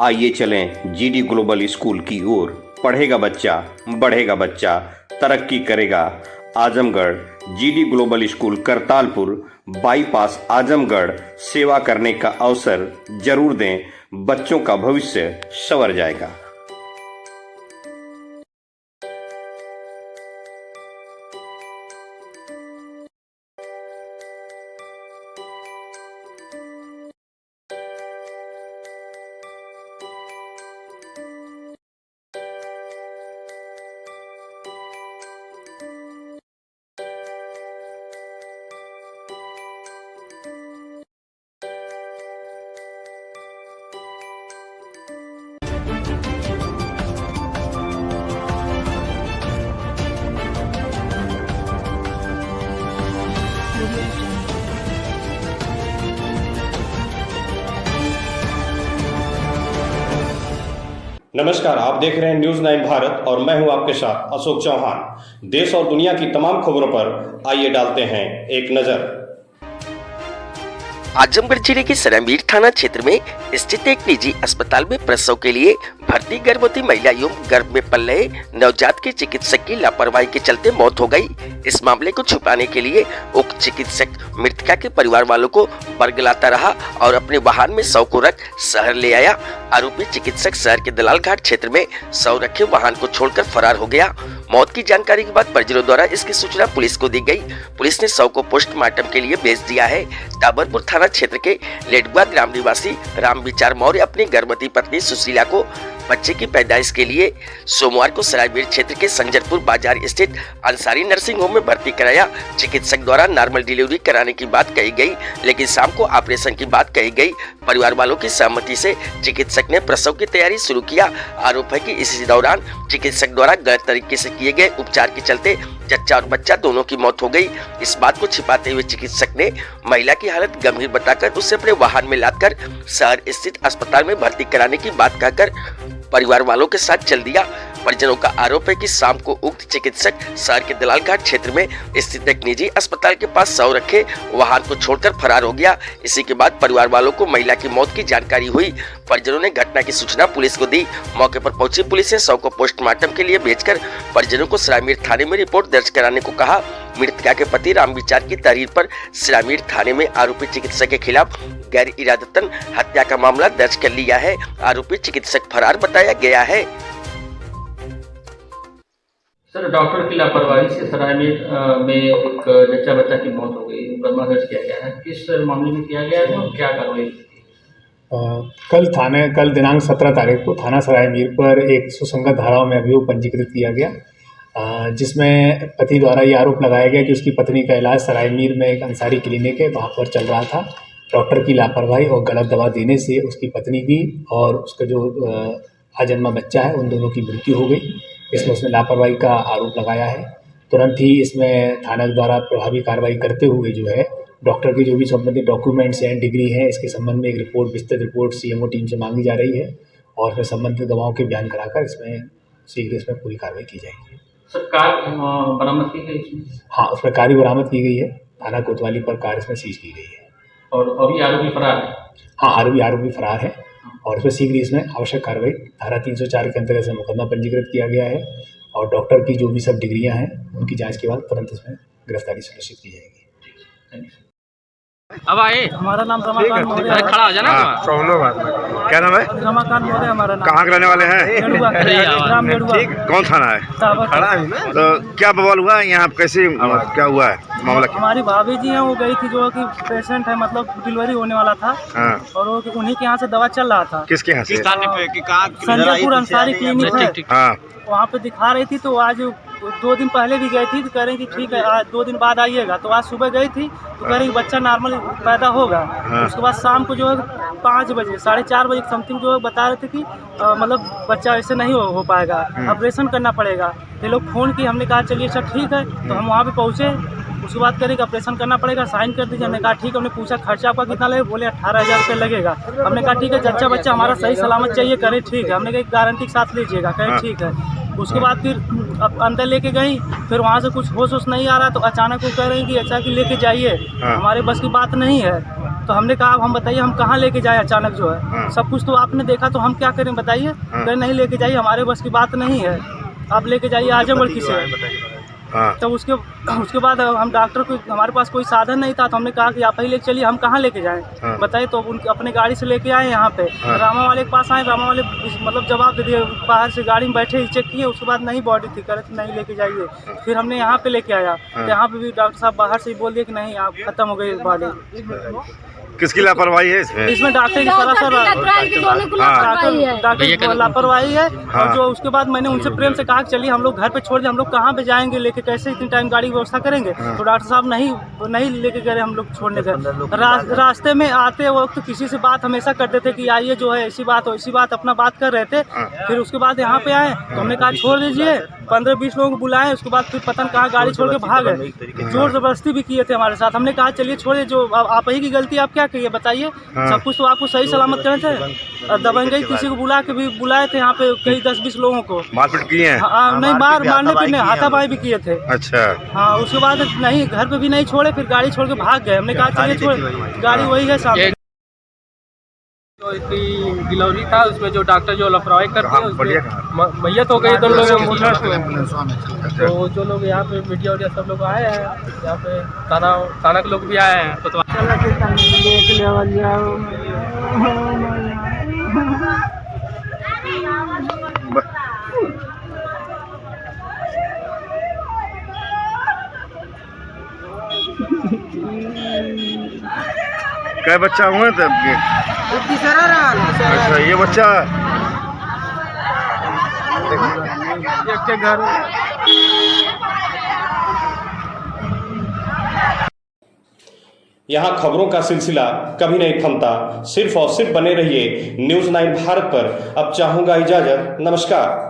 आइए चलें GD global school की ओर। पढ़ेगा बच्चा, बढ़ेगा बच्चा, तरक्की करेगा Azamgarh. GD global school Kartalpur bypass Azamgarh. सेवा करने का अवसर जरूर दें, बच्चों का भविष्य संवर जाएगा। नमस्कार, आप देख रहे हैं न्यूज़ 9 भारत और मैं हूं आपके साथ अशोक चौहान। देश और दुनिया की तमाम खबरों पर आइए डालते हैं एक नजर। आजमगढ़ जिले के सरायमीर थाना क्षेत्र में स्थित एक निजी अस्पताल में प्रसव के लिए भर्ती गर्भवती महिला एवं गर्भ में पल रहे नवजात के चिकित्सक की लापरवाही के चलते मौत हो गई। इस मामले को छुपाने के लिए उक्त चिकित्सक मृतका के परिवार वालों को बरगलाता रहा और अपने वाहन में शव को रख शहर ले आया। आरोपी चिकित्सक शहर के दलाल घाट क्षेत्र में शव रखे वाहन को छोड़कर फरार हो गया। मौत की जानकारी के बाद परिजनों द्वारा इसकी सूचना पुलिस को दी गई। पुलिस ने शव को पोस्टमार्टम के लिए भेज दिया है। ताबरपुर थाना क्षेत्र के लेटुआ ग्राम निवासी रामविचार मौर्य अपनी गर्भवती पत्नी सुशीला को बच्चे की पैदाइश के लिए सोमवार को सरायमीर क्षेत्र के संजरपुर बाजार स्थित अंसारी नर्सिंग होम में भर्ती कराया। चिकित्सक द्वारा नॉर्मल डिलीवरी कराने की बात कही गई, लेकिन शाम को ऑपरेशन की बात कही गई। परिवार वालों की सहमति से चिकित्सक ने प्रसव की तैयारी शुरू किया। आरोप है कि इसी दौरान चिकित्सक द्वारा गलत तरीके से किए गए उपचार के चलते जच्चा और बच्चा दोनों की मौत हो गई। इस बात को छिपाते हुए चिकित्सक ने महिला की हालत गंभीर बताकर उसे अपने वाहन में लादकर शहर स्थित अस्पताल में भर्ती कराने की बात कहकर परिवार वालों के साथ चल दिया। परिजनों का आरोप है कि शाम को उक्त चिकित्सक शहर के दलाल घाट क्षेत्र में स्थित एक निजी अस्पताल के पास शव रखे वाहन को छोड़कर फरार हो गया। इसी के बाद परिवार वालों को महिला की मौत की जानकारी हुई। परिजनों ने घटना की सूचना पुलिस को दी। मौके पर पहुंची पुलिस ने शव को पोस्टमार्टम के लिए भेजकर परिजनों को सरायमीर थाने में रिपोर्ट दर्ज कराने को कहा। मृतका के पति रामविचार की तहरीर पर सरायमीर थाने में आरोपी चिकित्सक के खिलाफ गैर इरादतन हत्या का मामला दर्ज कर लिया है। आरोपी चिकित्सक फरार बताया गया है। सर, डॉक्टर की लापरवाही से सरायमीर में एक जच्चा बच्चा की मौत हो गई, मुकदमा दर्ज किया गया है। किस मामले में किया गया है और क्या कार्रवाई? कल दिनांक 17 तारीख को थाना सरायमीर पर एक सुसंगत धाराओं में अभियोग पंजीकृत किया गया, जिसमें पति द्वारा ये आरोप लगाया गया कि उसकी पत्नी का इलाज सरायमीर में एक अंसारी क्लिनिक है वहाँ पर चल रहा था। डॉक्टर की लापरवाही और गलत दवा देने से उसकी पत्नी की और उसका जो आजन्मा बच्चा है उन दोनों की मृत्यु हो गई। इसमें उसने लापरवाही का आरोप लगाया है। तुरंत ही इसमें थाना द्वारा प्रभावी कार्रवाई करते हुए जो है डॉक्टर के जो भी संबंधित डॉक्यूमेंट्स हैं, डिग्री हैं, इसके संबंध में एक रिपोर्ट, विस्तृत रिपोर्ट सीएमओ टीम से मांगी जा रही है और फिर संबंधित गवाहों के बयान कराकर इसमें शीघ्र इसमें पूरी कार्रवाई की जाएगी। सर, कार बरामद की गई इसमें? हाँ, उसमें कार बरामद की गई है। थाना कोतवाली पर कार इसमें सीज की गई है। और अभी आरोपी फरार है? हाँ, आरोपी फरार है और इसमें शीघ्र इसमें आवश्यक कार्रवाई धारा 304 के अंतर्गत से मुकदमा पंजीकृत किया गया है और डॉक्टर की जो भी सब डिग्रियां हैं उनकी जांच के बाद तुरंत इसमें गिरफ्तारी सुनिश्चित की जाएगी। अब आए। हमारा नाम रमाकांत मौर्य है। खड़ा हो जाना। क्या नाम है? रमाकांत मौर्य हमारा नाम। कहाँ के रहने वाले हैं? ग्राम लेडुआ। कौन थाना है? तो क्या बवाल हुआ यहाँ, कैसे क्या हुआ है मामला? हमारी भाभी जी हैं, वो गई थी जो कि पेशेंट है, मतलब डिलीवरी होने वाला था। और वो उन्हीं के यहाँ से दवा चल रहा था। किसके यहाँ से? संजयपुर अंसारी क्लिनिक है, वहाँ पे दिखा रही थी। तो आज 2 दिन पहले भी गई थी तो कह रही थी ठीक है आज 2 दिन बाद आइएगा। तो आज सुबह गई थी तो कह रही बच्चा नॉर्मल पैदा होगा। उसके बाद शाम को जो है 5 बजे 4:30 बजे समथिंग जो है बता रहे थे कि मतलब बच्चा ऐसे नहीं हो पाएगा, ऑपरेशन करना पड़ेगा। ये लोग फ़ोन किए, हमने कहा चलिए अच्छा ठीक है। तो हम वहाँ पे पहुँचे, उसके बाद कह रहे कि ऑपरेशन करना पड़ेगा, साइन कर दीजिए। हमने कहा ठीक है। हमने पूछा खर्चा आपका कितना लगेगा? बोले 18,000 रुपये लगेगा। हमने कहा ठीक है, जच्चा बच्चा हमारा सही सलामत चाहिए। करें ठीक है। हमने कहा गारंटी के साथ लीजिएगा। करें ठीक है। उसके बाद फिर अब अंदर लेके गई, फिर वहाँ से कुछ होश नहीं आ रहा तो अचानक वो कह रही कि अच्छा कि लेके जाइए, हमारे बस की बात नहीं है। तो हमने कहा अब हम बताइए हम कहाँ लेके जाए, अचानक जो है सब कुछ तो आपने देखा तो हम क्या करें बताइए। कहीं नहीं लेके जाइए, हमारे बस की बात नहीं है, आप लेके जाइए आजमगढ़ किसे। तो उसके बाद हम डॉक्टर को, हमारे पास कोई साधन नहीं था तो हमने कहा कि आप ही लेके चलिए, हम कहाँ लेके जाएं बताइए। तो उनके अपने गाड़ी से लेके आए यहाँ पे, रामा वाले के पास आए, रामा वाले मतलब जवाब दे दिए, बाहर से गाड़ी में बैठे चेक किए, उसके बाद नहीं बॉडी थी, करे नहीं लेके जाइए। फिर हमने यहाँ पे लेके आया, यहाँ पे भी डॉक्टर साहब बाहर से ही बोल दिए कि नहीं आप खत्म हो गई बॉडी। किसकी लापरवाही है इसमें? इसमें डॉक्टर की सरासर डॉक्टर की लापरवाही है। और जो उसके बाद मैंने उनसे प्रेम से कहा कि चलिए हम लोग घर पे छोड़ दें, हम लोग कहाँ पे जाएंगे लेके, कैसे इतनी टाइम गाड़ी की व्यवस्था करेंगे। तो डॉक्टर साहब नहीं लेके गए हम लोग छोड़ने गए। रास्ते में आते वक्त तो किसी से बात हमेशा करते थे कि आइए जो है ऐसी बात हो, ऐसी बात अपना बात कर रहे थे। फिर उसके बाद यहाँ पे आए तो हमने कहा छोड़ दीजिए, 15-20 लोगों को बुलाए। उसके बाद फिर पता नहीं कहाँ गाड़ी छोड़ के भाग गए, जोर जबरदस्ती भी किए थे हमारे साथ। हमने कहा चलिए छोड़िए, जो आप ही की गलती, आप क्या कहिए बताइए। सब कुछ तो आपको सही सलामत करने थे, और दबंगई किसी को बुला के भी बुलाए थे यहाँ पे, कई 10-20 लोगों को मारपीट किए हैं। नहीं मारने पे नहीं, हाथापाई भी किए थे। अच्छा हाँ, उसके बाद नहीं, घर पे भी नहीं छोड़े, फिर गाड़ी छोड़ के भाग गए। हमने कहा चलिए छोड़, गाड़ी वही है सामने। जो इसकी गिलौरी था उसमें जो डॉक्टर जो लापरवाही करते हैं मैयत हो गई, तो लोग तो जो लोग यहाँ पे मीडिया वडिया सब लोग आए हैं, यहाँ पे थाना के लोग भी आए हैं। तो क्या बच्चा हुए थे आपके? अच्छा ये बच्चा घर यहाँ खबरों का सिलसिला कभी नहीं थमता, सिर्फ और सिर्फ बने रहिए न्यूज़ 9 भारत पर। अब चाहूँगा इजाज़त, नमस्कार।